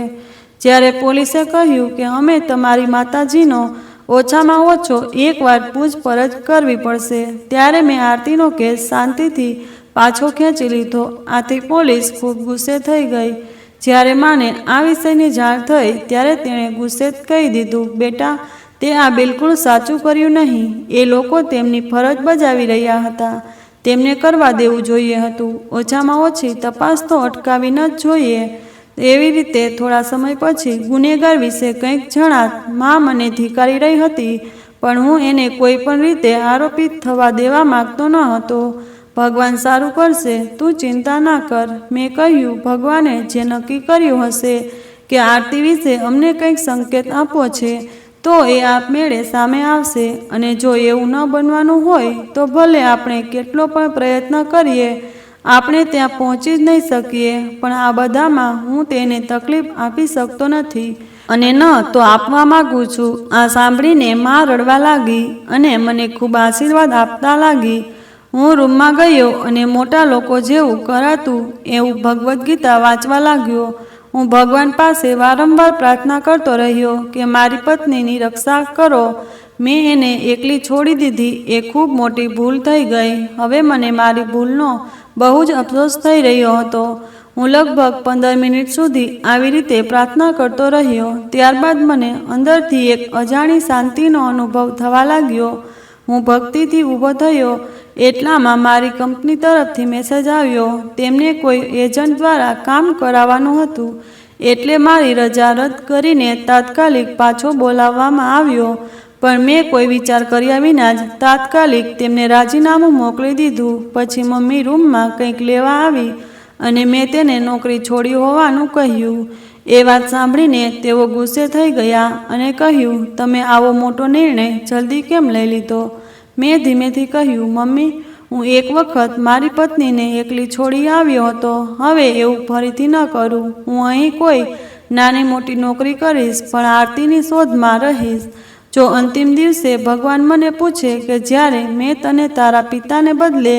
A: જ્યારે પોલીસે કહ્યું કે અમે તમારી માતાજીનો ઓછામાં ઓછો એકવાર પૂછપરછ કરવી પડશે, ત્યારે મેં આરતીનો કેસ શાંતિથી પાછો ખેંચી લીધો. આથી પોલીસ ખૂબ ગુસ્સે થઈ ગઈ. જ્યારે માને આ વિષયની જાણ થઈ ત્યારે તેણે ગુસ્સે કહી દીધું, બેટા, તે આ બિલકુલ સાચું કર્યું નહીં. એ લોકો તેમની ફરજ બજાવી રહ્યા હતા. તેમને કરવા દેવું જોઈએ હતું. ઓછામાં ઓછી તપાસ તો અટકાવી ન જ જોઈએ. એવી રીતે થોડા સમય પછી ગુનેગાર વિશે કંઈક જણાત. મા મને ધિક્કારી રહી હતી, પણ હું એને કોઈ પણ રીતે આરોપિત થવા દેવા માંગતો ન હતો. ભગવાન સારું કરશે, તું ચિંતા ના કર. મેં કહ્યું, ભગવાને જે નક્કી કર્યું હશે કે આરતી વિશે અમને કંઈક સંકેત આપવો છે, તો એ આપમેળે સામે આવશે. અને જો એવું ન બનવાનું હોય તો ભલે આપણે કેટલો પણ પ્રયત્ન કરીએ, આપણે ત્યાં પહોંચી જ નહીં શકીએ. પણ આ બધામાં હું તેને તકલીફ આપી શકતો નથી અને ન તો આપવા માગું છું. આ સાંભળીને મા રડવા લાગી અને મને ખૂબ આશીર્વાદ આપતા લાગી. હું રૂમમાં ગયો અને મોટા લોકો જેવું કરાતું એવું ભગવદ્ ગીતા વાંચવા લાગ્યો. હું ભગવાન પાસે વારંવાર પ્રાર્થના કરતો રહ્યો કે મારી પત્નીની રક્ષા કરો. મેં એને એકલી છોડી દીધી. એ ખૂબ મોટી ભૂલ થઈ ગઈ. હવે મને મારી ભૂલનો બહુ જ અફસોસ થઈ રહ્યો હતો. હું લગભગ 15 મિનિટ સુધી આવી રીતે પ્રાર્થના કરતો રહ્યો. ત્યારબાદ મને અંદરથી એક અજાણી શાંતિનો અનુભવ થવા લાગ્યો. હું ભક્તિથી ઊભો થયો. એટલામાં મારી કંપની તરફથી મેસેજ આવ્યો. તેમને કોઈ એજન્ટ દ્વારા કામ કરાવવાનું હતું, એટલે મારી રજા રદ કરીને તાત્કાલિક પાછો બોલાવવામાં આવ્યો. પણ મેં કોઈ વિચાર કર્યા વિના જ તાત્કાલિક તેમને રાજીનામું મોકલી દીધું. પછી મમ્મી રૂમમાં કંઈક લેવા આવી અને મેં તેને નોકરી છોડી હોવાનું કહ્યું. એ વાત સાંભળીને તેઓ ગુસ્સે થઈ ગયા અને કહ્યું, તમે આવો મોટો નિર્ણય જલ્દી કેમ લઈ લીધો? મેં ધીમેથી કહ્યું, મમ્મી, હું એક વખત મારી પત્નીને એકલી છોડી આવ્યો હતો. હવે એવું ફરીથી ન કરું. હું અહીં કોઈ નાની મોટી નોકરી કરીશ, પણ આરતીની શોધમાં રહીશ. જો અંતિમ દિવસે ભગવાન મને પૂછે કે જ્યારે મેં તને તારા પિતાને બદલે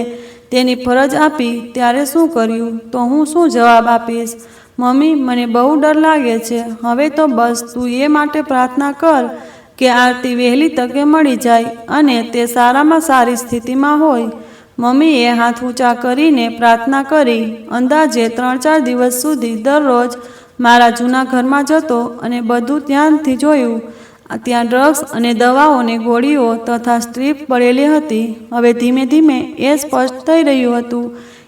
A: તેની ફરજ આપી ત્યારે શું કર્યું, તો હું શું જવાબ આપીશ? મમ્મી, મને બહુ ડર લાગે છે. હવે તો બસ તું એ માટે પ્રાર્થના કર કે આરતી વહેલી તકે મળી જાય અને તે સારામાં સારી સ્થિતિમાં હોય. મમ્મીએ હાથ ઊંચા કરીને પ્રાર્થના કરી. અંદાજે 3-4 દિવસ સુધી દરરોજ મારા જૂના ઘરમાં જતો અને બધું ધ્યાનથી જોયું. ત્યાં ડ્રગ્સ અને દવાઓની ગોળીઓ તથા સ્ટ્રીપ પડેલી હતી. હવે ધીમે ધીમે એ સ્પષ્ટ થઈ રહ્યું હતું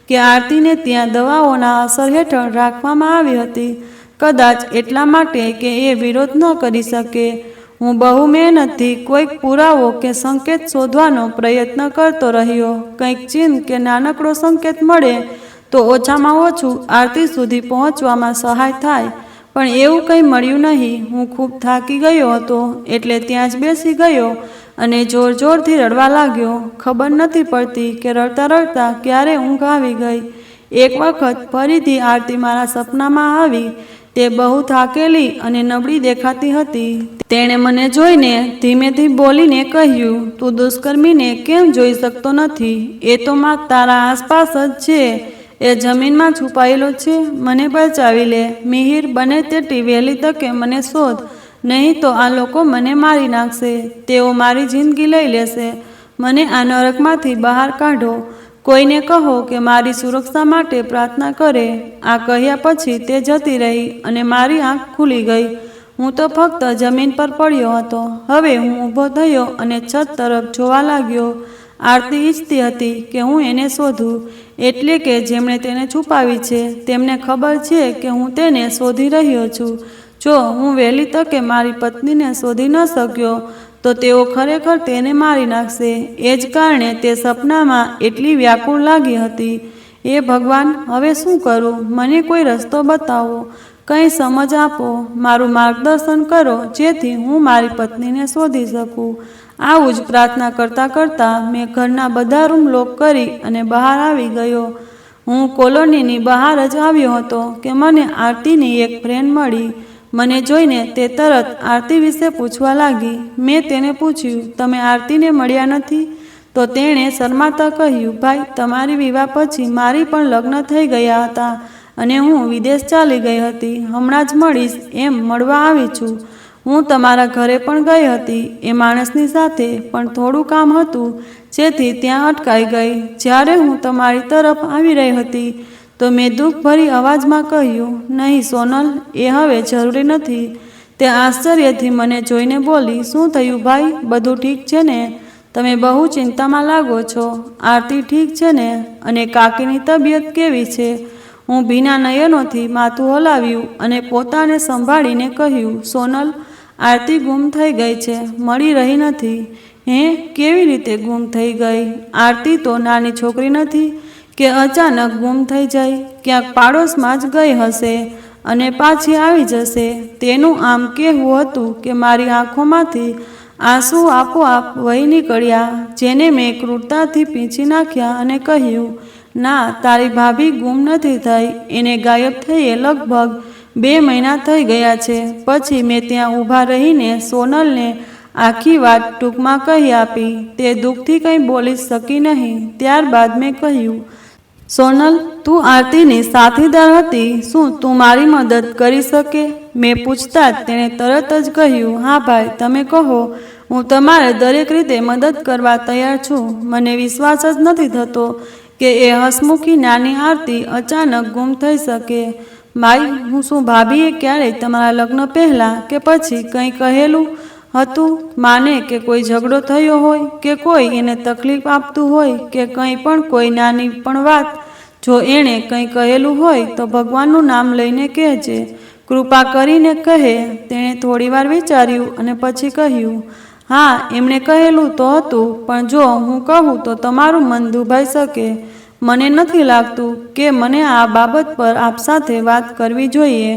A: કે આરતીને ત્યાં દવાઓના અસર હેઠળ રાખવામાં આવી હતી, કદાચ એટલા માટે કે એ વિરોધ ન કરી શકે. હું બહુ મહેનતથી કોઈક પુરાવો કે સંકેત શોધવાનો પ્રયત્ન કરતો રહ્યો. કંઈક ચિહ્ન કે નાનકડો સંકેત મળે તો ઓછામાં ઓછું આરતી સુધી પહોંચવામાં સહાય થાય. પણ એવું કંઈ મળ્યું નહીં. હું ખૂબ થાકી ગયો હતો, એટલે ત્યાં જ બેસી ગયો અને જોર જોરથી રડવા લાગ્યો. ખબર નથી પડતી કે રડતા રડતા ક્યારે ઊંઘ આવી ગઈ. એક વખત ફરીથી આરતી મારા સપનામાં આવી. તે બહુ થાકેલી અને નબળી દેખાતી હતી. તેણે મને જોઈને ધીમેથી બોલીને કહ્યું, તું દુષ્કર્મીને કેમ જોઈ શકતો નથી? એ તો માં તારા આસપાસ જ છે. એ જમીનમાં છુપાયેલો છે. મને બચાવી લે. મિહિર, બને તેટલી વહેલી તકે મને શોધ, નહીં તો આ લોકો મને મારી નાખશે. તેઓ મારી જિંદગી લઈ લેશે. મને આ નરકમાંથી બહાર કાઢો. કોઈને કહો કે મારી સુરક્ષા માટે પ્રાર્થના કરે. આ કહ્યા પછી તે જતી રહી અને મારી આંખ ખુલી ગઈ. હું તો ફક્ત જમીન પર પડ્યો હતો. હવે હું ઊભો થયો અને છત તરફ જોવા લાગ્યો. આરતી ઈચ્છતી હતી કે હું એને શોધું, એટલે કે જેમણે તેને છુપાવી છે તેમને ખબર છે કે હું તેને શોધી રહ્યો છું. જો હું વહેલી તકે મારી પત્નીને શોધી ન શક્યો તો તેઓ ખરેખર તેને મારી નાખશે. એ જ કારણે તે સપનામાં એટલી વ્યાકુળ લાગી હતી. એ ભગવાન, હવે શું કરું? મને કોઈ રસ્તો બતાવો, કંઈ સમજ આપો, મારું માર્ગદર્શન કરો, જેથી હું મારી પત્નીને શોધી શકું. આવું જ પ્રાર્થના કરતાં કરતાં મેં ઘરના બધા રૂમ લોક કરી અને બહાર આવી ગયો. હું કોલોનીની બહાર જ આવ્યો હતો કે મને આરતીની એક ફ્રેન્ડ મળી. મને જોઈને તે તરત આરતી વિશે પૂછવા લાગી. મેં તેને પૂછ્યું, તમે આરતીને મળ્યા નથી? તો તેણે શરમાતા કહ્યું, ભાઈ, તમારી વિવાહ પછી મારી પણ લગ્ન થઈ ગયા હતા અને હું વિદેશ ચાલી ગઈ હતી. હમણાં જ મળીશ એમ મળવા આવી છું. હું તમારા ઘરે પણ ગઈ હતી એ માણસની સાથે, પણ થોડું કામ હતું જેથી ત્યાં અટકાઈ ગઈ. જ્યારે હું તમારી તરફ આવી રહી હતી તો મેં દુઃખભરી અવાજમાં કહ્યું, નહીં સોનલ, એ હવે જરૂરી નથી. તે આશ્ચર્યથી મને જોઈને બોલી, શું થયું ભાઈ, બધું ઠીક છે ને? તમે બહુ ચિંતામાં લાગો છો. આરતી ઠીક છે ને? અને કાકીની તબિયત કેવી છે? હું ભીના નયનોથી માથું હલાવ્યું અને પોતાને સંભાળીને કહ્યું, સોનલ, આરતી ગુમ થઈ ગઈ છે, મળી રહી નથી. હે? કેવી રીતે ગુમ થઈ ગઈ? આરતી તો નાની છોકરી નથી કે અચાનક ગુમ થઈ જાય. ક્યાંક પાડોશમાં જ ગઈ હશે અને પાછી આવી જશે. તેનું આમ કહેવું હતું કે મારી આંખોમાંથી આંસુ આપોઆપ વહી નીકળ્યા, જેને મેં ક્રૂરતાથી પીંછી નાખ્યા અને કહ્યું, ના, તારી ભાભી ગુમ નથી થઈ. એને ગાયબ થઈએ લગભગ 2 મહિના થઈ ગયા છે. પછી મેં ત્યાં ઊભા રહીને સોનલને આખી વાત ટૂંકમાં કહી આપી. તે દુઃખથી કંઈ બોલી શકી નહીં. ત્યારબાદ મેં કહ્યું, સોનલ, તું આરતીની સાથીદાર હતી. શું તું મારી મદદ કરી શકે? મેં પૂછતા જ તેણે તરત જ કહ્યું, હા ભાઈ, તમે કહો, હું તમારે દરેક રીતે મદદ કરવા તૈયાર છું. મને વિશ્વાસ જ નથી થતો કે એ હસમુખી નાની આરતી અચાનક ગુમ થઈ શકે. માઈ, હું શું ભાભીએ ક્યારેય તમારા લગ્ન પહેલાં કે પછી કંઈ કહેલું હતું માને કે કોઈ ઝઘડો થયો હોય કે કોઈ એને તકલીફ આપતું હોય કે કંઈ પણ, કોઈ નાની પણ વાત જો એણે કંઈ કહેલું હોય તો ભગવાનનું નામ લઈને કહેજે, કૃપા કરીને કહે. તેણે થોડીવાર વિચાર્યું અને પછી કહ્યું, હા, એમણે કહેલું તો હતું, પણ જો હું કહું તો તમારું મન દુભાઈ શકે. મને નથી લાગતું કે મને આ બાબત પર આપ સાથે વાત કરવી જોઈએ.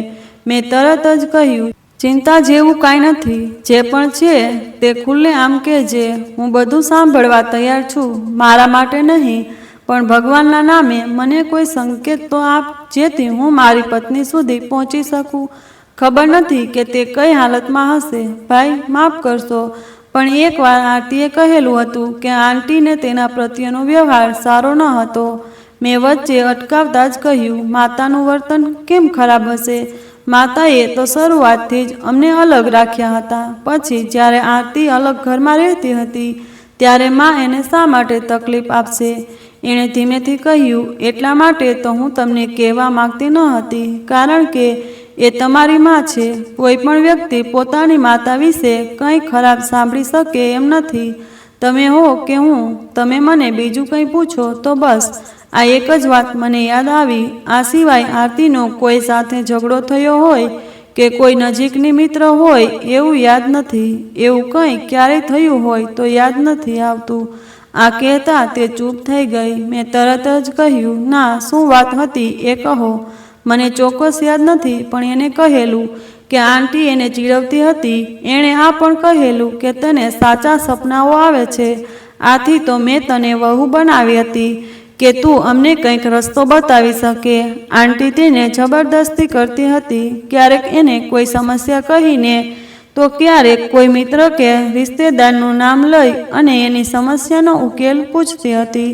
A: મેં તરત જ કહ્યું, ચિંતા જેવું કાંઈ નથી. જે પણ છે તે ખુલ્લે આમ કહેજે. હું બધું સાંભળવા તૈયાર છું. મારા માટે નહીં, પણ ભગવાનના નામે મને કોઈ સંકેત તો આપ, જેથી હું મારી પત્ની સુધી પહોંચી શકું. ખબર નથી કે તે કઈ હાલતમાં હશે. ભાઈ, માફ કરશો, પણ એકવાર આરતીએ કહેલું હતું કે આંટીને તેના પ્રત્યેનો વ્યવહાર સારો ન હતો. મેં વચ્ચે અટકાવતા જ કહ્યું, માતાનું વર્તન કેમ ખરાબ હશે? માતાએ તો શરૂઆતથી જ અમને અલગ રાખ્યા હતા. પછી જ્યારે આરતી અલગ ઘરમાં રહેતી હતી ત્યારે માં એને શા માટે તકલીફ આપશે? એણે ધીમેથી કહ્યું, એટલા માટે તો હું તમને કહેવા માંગતી ન હતી, કારણ કે એ તમારી માં છે. કોઈ પણ વ્યક્તિ પોતાની માતા વિશે કંઈ ખરાબ સાંભળી શકે એમ નથી. તમે હો કે હું, તમે મને બીજું કંઈ પૂછો તો બસ આ એક જ વાત મને યાદ આવી. આ સિવાય આરતીનો કોઈ સાથે ઝઘડો થયો હોય કે કોઈ નજીકની મિત્ર હોય એવું યાદ નથી. એવું કંઈ ક્યારેય થયું હોય તો યાદ નથી આવતું. આ કહેતા તે ચૂપ થઈ ગઈ. મેં તરત જ કહ્યું, ના, શું વાત હતી એ કહો. મને ચોક્કસ યાદ નથી, પણ એને કહેલું કે આંટી એને ચીડવતી હતી. એણે આ પણ કહેલું કે તને સાચા સપનાઓ આવે છે. આથી તો મેં તને વહુ બનાવી હતી કે તું અમને કંઈક રસ્તો બતાવી શકે. આંટી તેને જબરદસ્તી કરતી હતી. ક્યારેક એને કોઈ સમસ્યા કહીને તો ક્યારેક કોઈ મિત્ર કે રિશ્તેદારનું નામ લઈ અને એની સમસ્યાનો ઉકેલ પૂછતી હતી.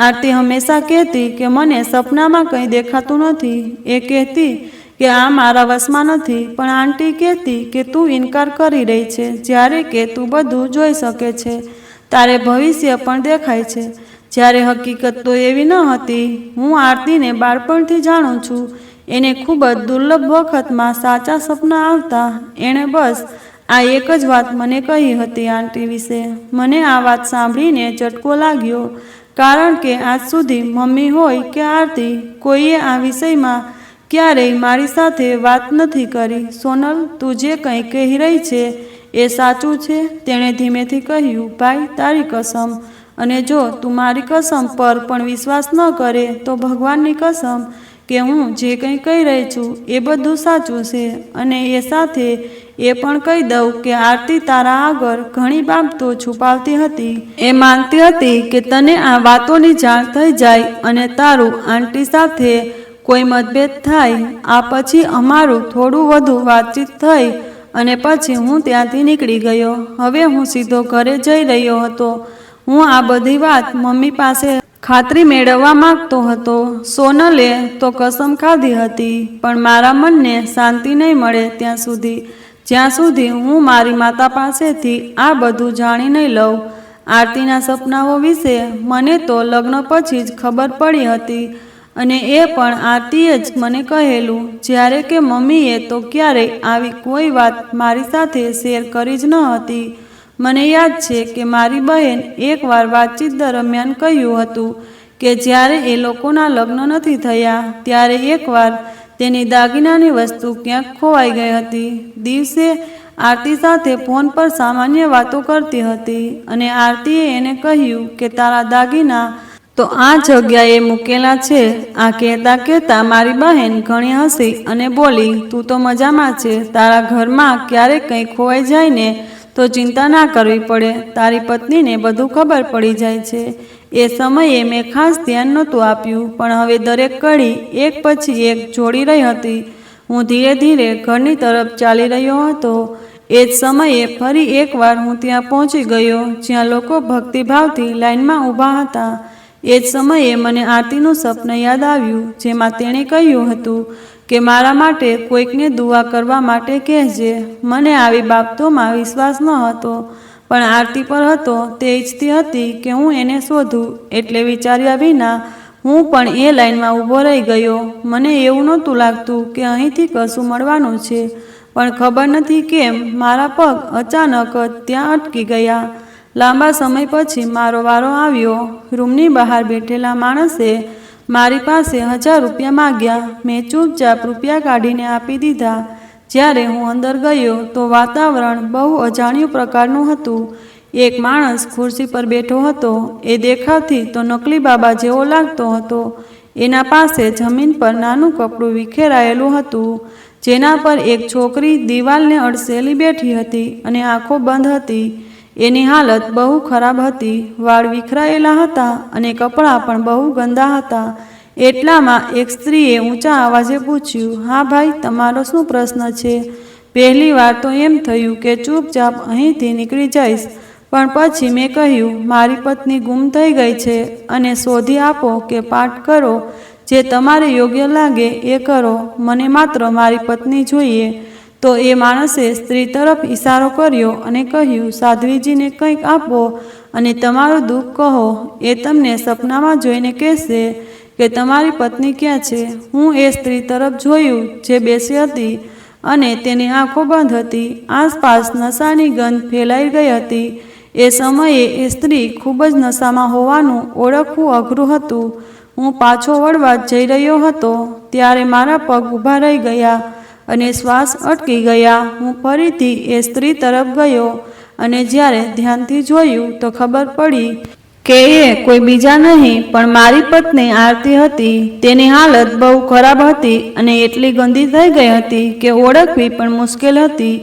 A: આરતી હંમેશા કહેતી કે મને સપનામાં કંઈ દેખાતું નથી. એ કહેતી કે આ મારા વશમાં નથી, પણ આંટી કહેતી કે તું ઇનકાર કરી રહી છે, જ્યારે કે તું બધું જોઈ શકે છે, તારે ભવિષ્ય પણ દેખાય છે, જ્યારે હકીકત તો એવી ન હતી. હું આરતીને બાળપણથી જાણું છું. એને ખૂબ જ દુર્લભ વખતમાં સાચા સપના આવતા. એણે બસ આ એક જ વાત મને કહી હતી આંટી વિશે. મને આ વાત સાંભળીને ઝટકો લાગ્યો, કારણ કે આજ સુધી મમ્મી હોય કે આરતી, કોઈએ આ વિષયમાં ક્યારેય મારી સાથે વાત નથી કરી. સોનલ, તું જે કંઈ કહી રહી છે એ સાચું છે? તેણે ધીમેથી કહ્યું, ભાઈ, તારી કસમ, અને જો તું મારી કસમ પર પણ વિશ્વાસ ન કરે તો ભગવાનની કસમ કે હું જે કંઈ કહી રહી છું એ બધું સાચું છે. અને એ સાથે એ પણ કહી દઉં કે આરતી તારા આગળ ઘણી બાબતો છુપાવતી હતી. એ માનતી હતી કે તને આ વાતોની જાણ થઈ જાય અને તારું આંટી સાથે કોઈ મતભેદ થાય. આ પછી અમારું થોડું વધુ વાતચીત થઈ અને પછી હું ત્યાંથી નીકળી ગયો. હવે હું સીધો ઘરે જઈ રહ્યો હતો. હું આ બધી વાત મમ્મી પાસે ખાતરી મેળવવા માંગતો હતો. સોનલે તો કસમ ખાધી હતી, પણ મારા મનને શાંતિ નહીં મળે જ્યાં સુધી હું મારી માતા પાસેથી આ બધું જાણી નહીં લઉં. આરતીના સપનાઓ વિશે મને તો લગ્ન પછી જ ખબર પડી હતી, અને એ પણ આરતીએ જ મને કહેલું. જ્યારે કે મમ્મીએ તો ક્યારેય આવી કોઈ વાત મારી સાથે શેર કરી જ ન હતી. મને યાદ છે કે મારી બહેન એકવાર વાતચીત દરમિયાન કહ્યું હતું કે જ્યારે એ લોકોના લગ્ન નથી થયા ત્યારે એકવાર તેની દાગીનાની વસ્તુ ક્યાંક ખોવાઈ ગઈ હતી. દિવસે આરતી સાથે ફોન પર સામાન્ય વાતો કરતી હતી, અને આરતીએ એને કહ્યું કે તારા દાગીના તો આ જગ્યાએ મૂકેલા છે. આ કહેતા મારી બહેન ઘણી હસી અને બોલી, તું તો મજામાં છે. તારા ઘરમાં ક્યારેક કંઈ ખોવાઈ જાય ને તો ચિંતા ના કરવી પડે. તારી પત્નીને બધું ખબર પડી જાય છે. એ સમયે મેં ખાસ ધ્યાન નહોતું આપ્યું, પણ હવે દરેક કડી એક પછી એક જોડી રહી હતી. હું ધીરે ધીરે ઘરની તરફ ચાલી રહ્યો હતો. એ જ સમયે ફરી એકવાર હું ત્યાં પહોંચી ગયો જ્યાં લોકો ભક્તિભાવથી લાઈનમાં ઊભા હતા. એ જ સમયે મને આરતીનું સપન યાદ આવ્યું, જેમાં તેણે કહ્યું હતું કે મારા માટે કોઈકને દુઆ કરવા માટે કહેજે. મને આવી બાબતોમાં વિશ્વાસ ન હતો, પણ આરતી પર હતો. તે ઈચ્છતી હતી કે હું એને શોધું, એટલે વિચાર્યા વિના હું પણ એ લાઈનમાં ઊભો રહી ગયો. મને એવું નહોતું લાગતું કે અહીંથી કશું મળવાનું છે, પણ ખબર નથી કેમ મારા પગ અચાનક જ ત્યાં અટકી ગયા. લાંબા સમય પછી મારો વારો આવ્યો. રૂમની બહાર બેઠેલા માણસે મારી પાસે 1000 રૂપિયા માગ્યા. મેં ચૂપચાપ રૂપિયા કાઢીને આપી દીધા. જ્યારે હું અંદર ગયો તો વાતાવરણ બહુ અજાણ્યું પ્રકારનું હતું. એક માણસ ખુરશી પર બેઠો હતો. એ દેખાવથી તો નકલી બાબા જેવો લાગતો હતો. એના પાસે જમીન પર નાનું કપડું વિખેરાયેલું હતું, જેના પર એક છોકરી દિવાલને અડસેલી બેઠી હતી અને આંખો બંધ હતી. એની હાલત બહુ ખરાબ હતી. વાળ વિખરાયેલા હતા અને કપડાં પણ બહુ ગંદા હતા. એટલામાં એક સ્ત્રીએ ઊંચા અવાજે પૂછ્યું, હા ભાઈ, તમારો શું પ્રશ્ન છે? પહેલી વાર તો એમ થયું કે ચૂપચાપ અહીંથી નીકળી જઈશ, પણ પછી મેં કહ્યું, મારી પત્ની ગુમ થઈ ગઈ છે અને શોધી આપો કે પાઠ કરો. જે તમારે યોગ્ય લાગે એ કરો. મને માત્ર મારી પત્ની જોઈએ. તો એ માણસે સ્ત્રી તરફ ઈશારો કર્યો અને કહ્યું, સાધ્વીજીને કંઈક આપો અને તમારું દુઃખ કહો. એ તમને સપનામાં જોઈને કહેશે કે તમારી પત્ની ક્યાં છે. હું એ સ્ત્રી તરફ જોયું જે બેસી હતી અને તેની આંખો બંધ હતી. આસપાસ નશાની ગંધ ફેલાઈ ગઈ હતી. એ સમયે એ સ્ત્રી ખૂબ જ નશામાં હોવાનું ઓળખવું અઘરું હતું. હું પાછો વળવા જઈ રહ્યો હતો ત્યારે મારા પગ ઊભા રહી ગયા અને શ્વાસ અટકી ગયા. હું ફરીથી એ સ્ત્રી તરફ ગયો અને જ્યારે ધ્યાનથી જોયું તો ખબર પડી કે એ કોઈ બીજા નહીં પણ મારી પત્ની આરતી હતી. તેની હાલત બહુ ખરાબ હતી અને એટલી ગંદી થઈ ગઈ હતી કે ઓળખવી પણ મુશ્કેલ હતી.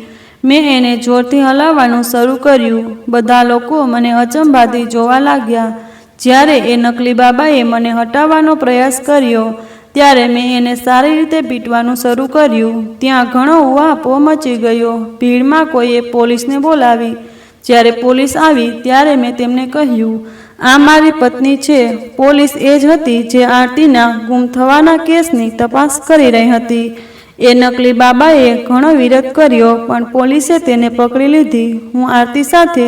A: મેં એને જોરથી હલાવવાનું શરૂ કર્યું. બધા લોકો મને અચંબાથી જોવા લાગ્યા. જ્યારે એ નકલી બાબાએ મને હટાવવાનો પ્રયાસ કર્યો ત્યારે મેં એને સારી રીતે પીટવાનું શરૂ કર્યું. ત્યાં ઘણો ઉહાપો મચી ગયો. ભીડમાં કોઈએ પોલીસને બોલાવી. જ્યારે પોલીસ આવી ત્યારે મેં તેમને કહ્યું, આ મારી પત્ની છે. પોલીસ એ જ હતી જે આરતીના ગુમ થવાના કેસની તપાસ કરી રહી હતી. એ નકલી બાબાએ ઘણો વિરોધ કર્યો, પણ પોલીસે તેને પકડી લીધી. હું આરતી સાથે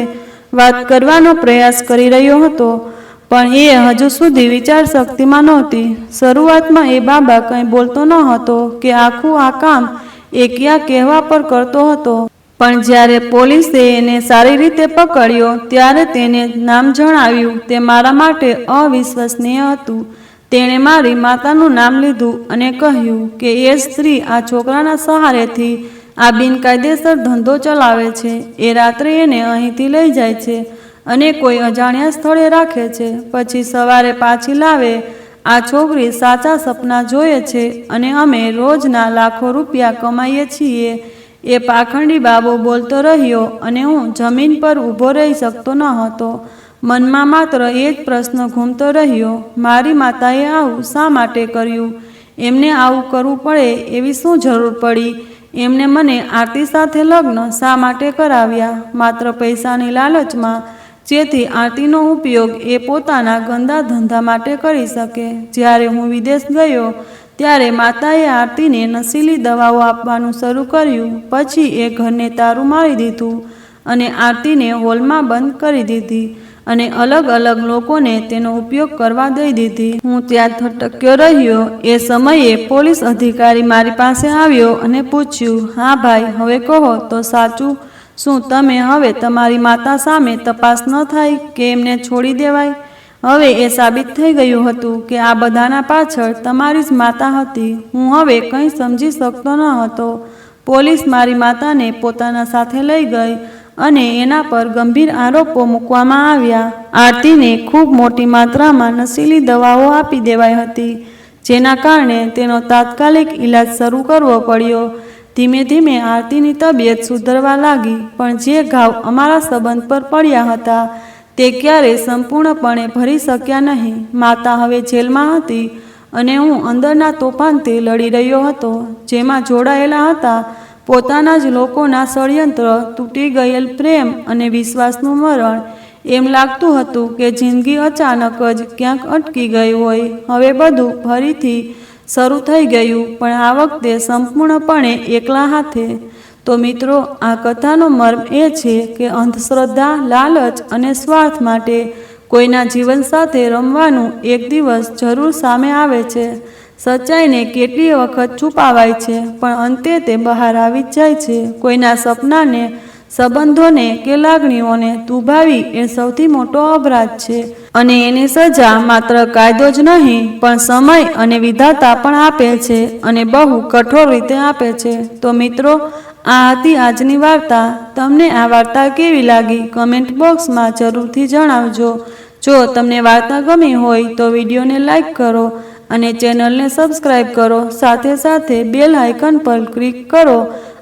A: વાત કરવાનો પ્રયાસ કરી રહ્યો હતો, પણ એ હજુ સુધી વિચાર શક્તિમાં નહોતી. શરૂઆતમાં એ બાબા કંઈ બોલતો ન હતો કે આખું આ કામ એ ક્યાં કહેવા પર કરતો હતો. પણ જ્યારે પોલીસે એને સારી રીતે પકડ્યો ત્યારે તેને નામ જણાવ્યું. તે મારા માટે અવિશ્વસનીય હતું. તેણે મારી માતાનું નામ લીધું અને કહ્યું કે એ સ્ત્રી આ છોકરાના સહારેથી આ બિનકાયદેસર ધંધો ચલાવે છે. એ રાત્રે એને અહીંથી લઈ જાય છે અને કોઈ અજાણ્યા સ્થળે રાખે છે, પછી સવારે પાછી લાવે. આ છોકરી સાચા સપના જોઈએ છે અને અમે રોજના લાખો રૂપિયા કમાઈએ છીએ. એ પાખંડી બાબો બોલતો રહ્યો અને હું જમીન પર ઊભો રહી શકતો ન હતો. મનમાં માત્ર એ જ પ્રશ્ન ઘૂમતો રહ્યો, મારી માતાએ આવું શા માટે કર્યું? એમને આવું કરવું પડે એવી શું જરૂર પડી? એમણે મને આરતી સાથે લગ્ન શા માટે કરાવ્યા? માત્ર પૈસાની લાલચમાં? જેથી આરતીનો ઉપયોગ એ પોતાના ગંદા ધંધા માટે કરી શકે। જ્યારે હું વિદેશ ગયો ત્યારે માતાએ આરતીને નશીલી દવાઓ આપવાનું શરૂ કર્યું। પછી એ ઘરને તારું મારી દીધું અને આરતીને હોલમાં બંધ કરી દીધી અને અલગ અલગ લોકોને તેનો ઉપયોગ કરવા દઈ દીધી। હું ત્યાં ભટક્યો રહ્યો। એ સમયે પોલીસ અધિકારી મારી પાસે આવ્યો અને પૂછ્યું, હા ભાઈ, હવે કહો તો સાચું, શું તમે હવે તમારી માતા સામે તપાસ ન થાય કે એમને છોડી દેવાય? હવે એ સાબિત થઈ ગયું હતું કે આ બધાના પાછળ તમારી જ માતા હતી। હું હવે કંઈ સમજી શકતો ન હતો। પોલીસ મારી માતાને પોતાના સાથે લઈ ગઈ અને એના પર ગંભીર આરોપો મૂકવામાં આવ્યા। આરતીને ખૂબ મોટી માત્રામાં નશીલી દવાઓ આપી દેવાઈ હતી, જેના કારણે તેનો તાત્કાલિક ઈલાજ શરૂ કરવો પડ્યો। ધીમે ધીમે આરતીની તબિયત સુધરવા લાગી, પણ જે ઘાવ અમારા સંબંધ પર પડ્યા હતા તે ક્યારેય સંપૂર્ણપણે ભરી શક્યા નહીં। માતા હવે જેલમાં હતી અને હું અંદરના તોફાનથી લડી રહ્યો હતો, જેમાં જોડાયેલા હતા પોતાના જ લોકોના ષડયંત્ર, તૂટી ગયેલ પ્રેમ અને વિશ્વાસનું મરણ। એમ લાગતું હતું કે જિંદગી અચાનક જ ક્યાંક અટકી ગઈ હોય। હવે બધું ફરીથી શરૂ થઈ ગયું, પણ આ વખતે સંપૂર્ણપણે એકલા હાથે। તો મિત્રો, આ કથાનો મર્મ એ છે કે અંધશ્રદ્ધા, લાલચ અને સ્વાર્થ માટે કોઈના જીવન સાથે રમવાનું એક દિવસ જરૂર સામે આવે છે। સચ્ચાઈને કેટલીય વખત છુપાવાય છે, પણ અંતે તે બહાર આવી જ જાય છે। કોઈના સપનાને, સંબંધોને કે લાગણીઓને દુભાવી એ સૌથી મોટો અપરાધ છે અને એની સજા માત્ર કાયદો જ નહીં પણ સમય અને વિધાતા પણ આપે છે, અને બહુ કઠોર રીતે આપે છે। તો મિત્રો, આ હતી આજની વાર્તા। તમને આ વાર્તા કેવી લાગી કમેન્ટ બોક્સમાં જરૂરથી જણાવજો। જો તમને વાર્તા ગમી હોય તો વિડીયોને લાઈક કરો અને ચેનલને સબસ્ક્રાઈબ કરો। સાથે સાથે બેલ આઇકન પર ક્લિક કરો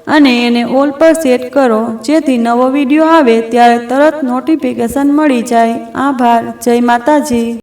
A: અને એને ઓલ પર સેટ કરો, જેથી નવો વિડીયો આવે ત્યારે તરત નોટિફિકેશન મળી જાય। આભાર। જય માતાજી।